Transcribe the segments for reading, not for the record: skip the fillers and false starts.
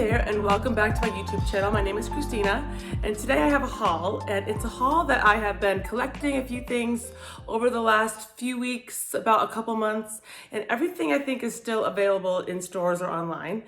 there, and welcome back to my YouTube channel. My name is Christina, and today I have a haul, and it's a haul that I have been collecting a few things over the last few weeks, about a couple months, and everything I think is still available in stores or online.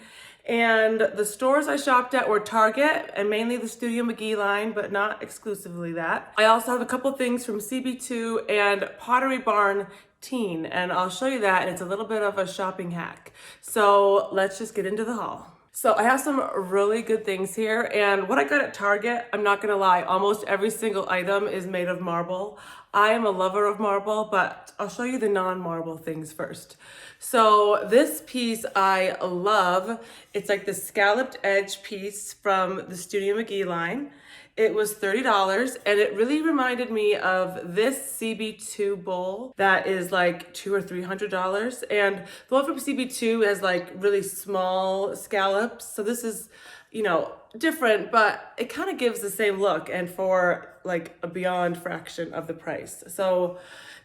And the stores I shopped at were Target and mainly the Studio McGee line, but not exclusively that. I also have a couple things from CB2 and Potterybarn Teen, and I'll show you that, and it's a little bit of a shopping hack. So let's just get into the haul. So I have some really good things here, and what I got at Target, I'm not gonna lie, almost every single item is made of marble. I am a lover of marble, but I'll show you the non-marble things first. So this piece I love. It's like the scalloped edge piece from the Studio McGee line. It was $30, and it really reminded me of this CB2 bowl that is like $200 or $300. And the one from CB2 has like really small scallops. So this is, you know, different, but it kind of gives the same look and for like a beyond fraction of the price. So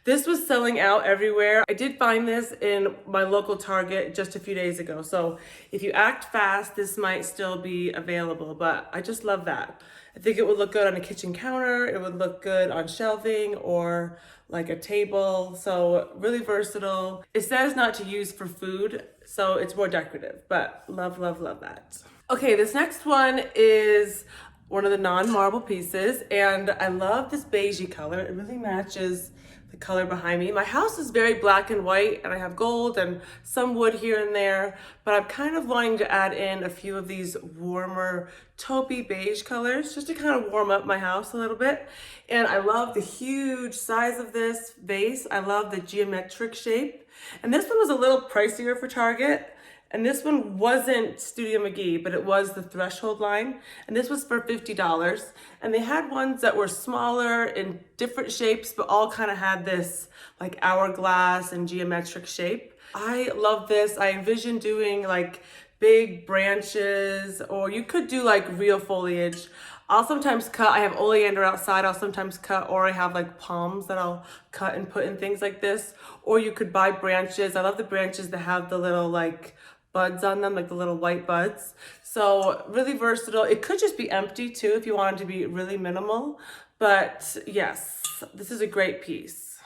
this was selling out everywhere. I did find this in my local Target just a few days ago. So if you act fast, this might still be available, but I just love that. I think it would look good on a kitchen counter. It would look good on shelving or like a table. So really versatile. It says not to use for food, so it's more decorative, but love, love, love that. Okay, this next one is one of the non-marble pieces, and I love this beigey color. It really matches the color behind me. My house is very black and white, and I have gold and some wood here and there, but I'm kind of wanting to add in a few of these warmer taupey beige colors just to kind of warm up my house a little bit. And I love the huge size of this vase. I love the geometric shape. And this one was a little pricier for Target. And this one wasn't Studio McGee, but it was the Threshold line. And this was for $50. And they had ones that were smaller in different shapes, but all kind of had this like hourglass and geometric shape. I love this. I envision doing like big branches, or you could do like real foliage. I'll sometimes cut, I have oleander outside, I'll sometimes cut, or I have like palms that I'll cut and put in things like this. Or you could buy branches. I love the branches that have the little like buds on them, like the little white buds. So really versatile. It could just be empty too if you wanted to be really minimal. But yes, this is a great piece.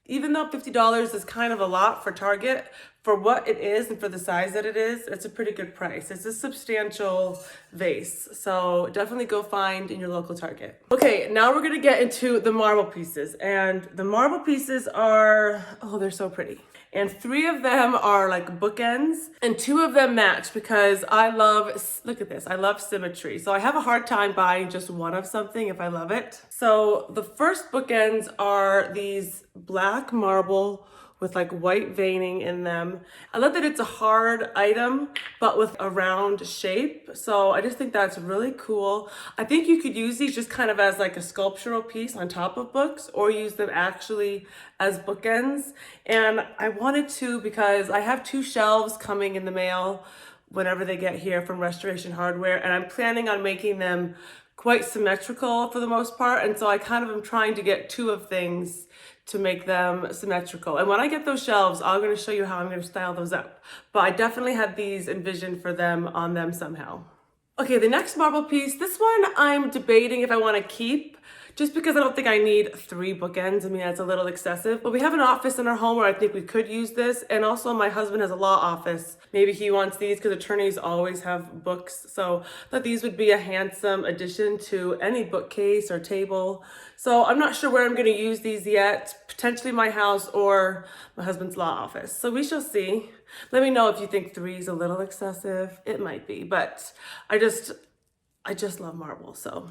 Even though $50 is kind of a lot for Target, for what it is and for the size that it is, it's a pretty good price. It's a substantial vase, so definitely go find in your local Target. Okay, now we're gonna get into the marble pieces, and the marble pieces are, oh, they're so pretty. And 3 of them are like bookends, and 2 of them match because I love, look at this, I love symmetry. So I have a hard time buying just one of something if I love it. So the first bookends are these black marble with like white veining in them. I love that it's a hard item, but with a round shape. So I just think that's really cool. I think you could use these just kind of as like a sculptural piece on top of books, or use them actually as bookends. And I wanted to because I have 2 shelves coming in the mail whenever they get here from Restoration Hardware, and I'm planning on making them quite symmetrical for the most part. And so I kind of am trying to get 2 of things to make them symmetrical. And when I get those shelves, I'm gonna show you how I'm gonna style those up. But I definitely had these envisioned for them on them somehow. Okay, the next marble piece, this one I'm debating if I wanna keep, just because I don't think I need 3 bookends. I mean, that's a little excessive. But we have an office in our home where I think we could use this. And also my husband has a law office. Maybe he wants these because attorneys always have books. So I thought these would be a handsome addition to any bookcase or table. So I'm not sure where I'm gonna use these yet. Potentially my house or my husband's law office. So we shall see. Let me know if you think 3 is a little excessive. It might be, but I just love marble, so.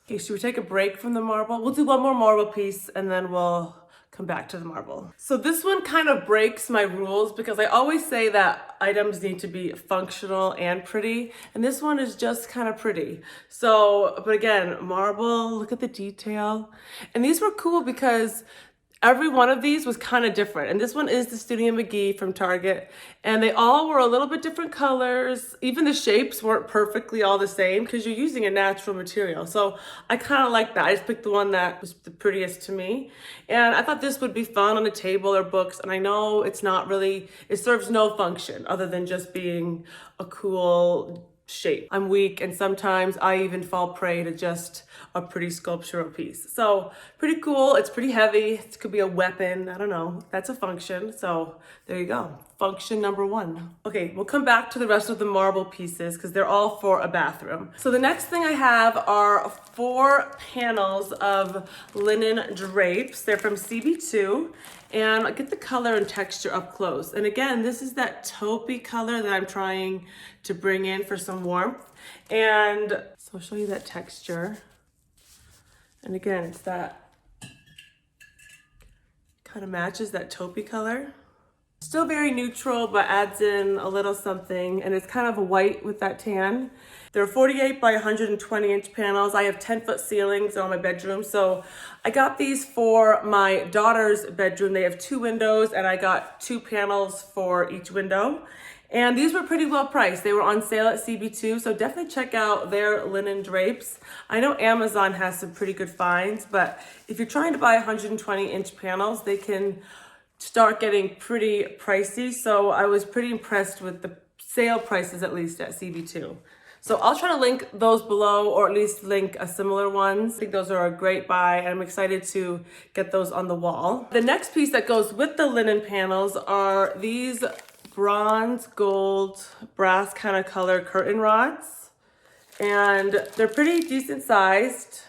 Okay, should we take a break from the marble? We'll do one more marble piece and then we'll come back to the marble. So this one kind of breaks my rules because I always say that items need to be functional and pretty, and this one is just kind of pretty. So, but again, marble, look at the detail. And these were cool because every one of these was kind of different. And this one is the Studio McGee from Target. And they all were a little bit different colors. Even the shapes weren't perfectly all the same because you're using a natural material. So I kind of like that. I just picked the one that was the prettiest to me. And I thought this would be fun on a table or books. And I know it's not really, it serves no function other than just being a cool shape. I'm weak and sometimes I even fall prey to just a pretty sculptural piece. So pretty cool. It's pretty heavy. It could be a weapon. I don't know. That's a function. So there you go. Function number one. Okay, we'll come back to the rest of the marble pieces because they're all for a bathroom. So the next thing I have are 4 panels of linen drapes. They're from CB2. And I'll get the color and texture up close. And again, this is that taupey color that I'm trying to bring in for some warmth. And so I'll show you that texture. And again, it's that kind of matches that taupey color. Still very neutral, but adds in a little something. And it's kind of a white with that tan. They're 48 by 120 inch panels. I have 10-foot ceilings on my bedroom. So I got these for my daughter's bedroom. They have 2 windows and I got 2 panels for each window. And these were pretty well priced. They were on sale at CB2, so definitely check out their linen drapes. I know Amazon has some pretty good finds, but if you're trying to buy 120 inch panels, they can start getting pretty pricey. So I was pretty impressed with the sale prices, at least at CB2. So I'll try to link those below, or at least link a similar ones. I think those are a great buy and I'm excited to get those on the wall. The next piece that goes with the linen panels are these bronze, gold, brass kind of color curtain rods. And they're pretty decent sized.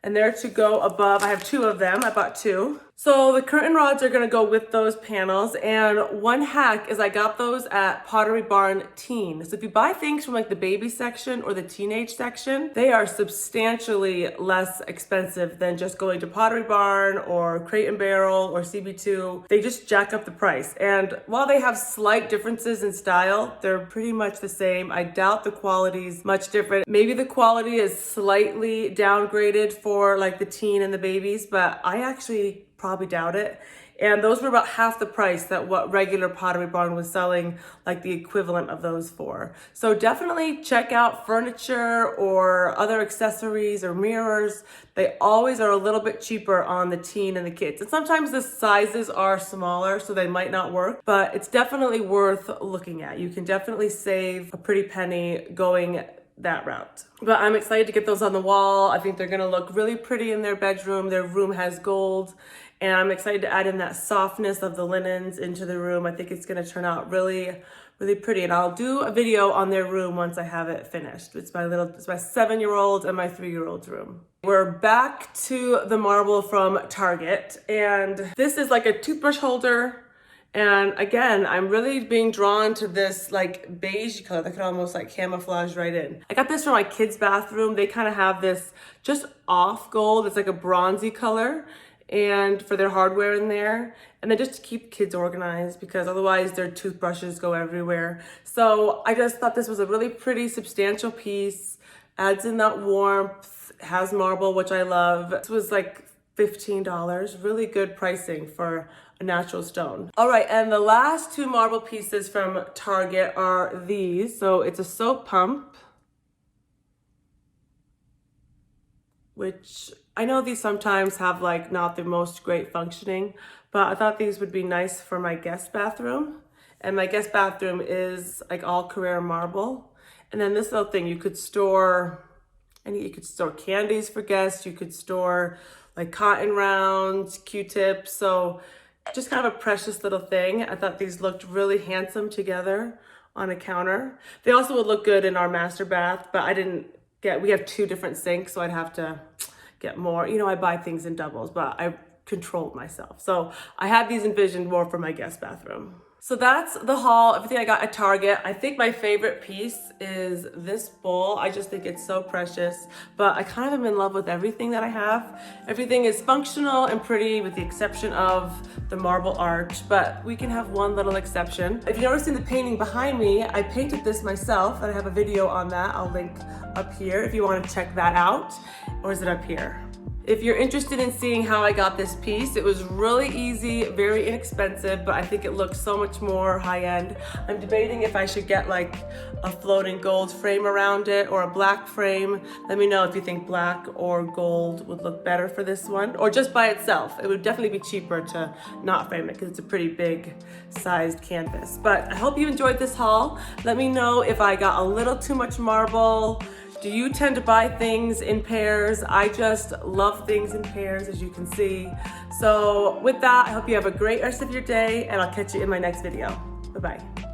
And they're to go above. I have 2 of them. I bought 2. So the curtain rods are going to go with those panels. And one hack is I got those at Potterybarn Teen. So if you buy things from like the baby section or the teenage section, they are substantially less expensive than just going to Pottery Barn or Crate & Barrel or CB2. They just jack up the price. And while they have slight differences in style, they're pretty much the same. I doubt the quality's much different. Maybe the quality is slightly downgraded for like the teen and the babies, but I actually probably doubt it. And those were about half the price that what regular Pottery Barn was selling like the equivalent of those for. So definitely check out furniture or other accessories or mirrors. They always are a little bit cheaper on the teen and the kids. And sometimes the sizes are smaller, so they might not work, but it's definitely worth looking at. You can definitely save a pretty penny going that route. But I'm excited to get those on the wall. I think they're gonna look really pretty in their bedroom. Their room has gold, and I'm excited to add in that softness of the linens into the room. I think it's gonna turn out really, really pretty. And I'll do a video on their room once I have it finished. It's my 7-year-old and my 3-year-old's room. We're back to the marble from Target, and this is like a toothbrush holder. And again, I'm really being drawn to this like beige color that could almost like camouflage right in. I got this from my kids' bathroom. They kind of have this just off gold. It's like a bronzy color, and for their hardware in there. And then just to keep kids organized, because otherwise their toothbrushes go everywhere. So I just thought this was a really pretty substantial piece. Adds in that warmth, has marble, which I love. This was like $15, really good pricing for a natural stone. All right, and the last 2 marble pieces from Target are these. So it's a soap pump, which I know these sometimes have like not the most great functioning, but I thought these would be nice for my guest bathroom. And my guest bathroom is like all Carrara marble. And then this little thing, you could store candies for guests, you could store like cotton rounds, Q-tips. So just kind of a precious little thing. I thought these looked really handsome together on a counter. They also would look good in our master bath, but we have 2 different sinks, so I'd have to get more. You know, I buy things in doubles, but I controlled myself. So I had these envisioned more for my guest bathroom. So that's the haul, everything I got at Target. I think my favorite piece is this bowl. I just think it's so precious, but I kind of am in love with everything that I have. Everything is functional and pretty with the exception of the marble arch, but we can have one little exception. If you've ever seen the painting behind me, I painted this myself and I have a video on that. I'll link up here if you want to check that out. Or is it up here? If you're interested in seeing how I got this piece, it was really easy, very inexpensive, but I think it looks so much more high-end. I'm debating if I should get like a floating gold frame around it or a black frame. Let me know if you think black or gold would look better for this one, or just by itself. It would definitely be cheaper to not frame it because it's a pretty big sized canvas. But I hope you enjoyed this haul. Let me know if I got a little too much marble. Do you tend to buy things in pairs? I just love things in pairs, as you can see. So with that, I hope you have a great rest of your day, and I'll catch you in my next video. Bye-bye.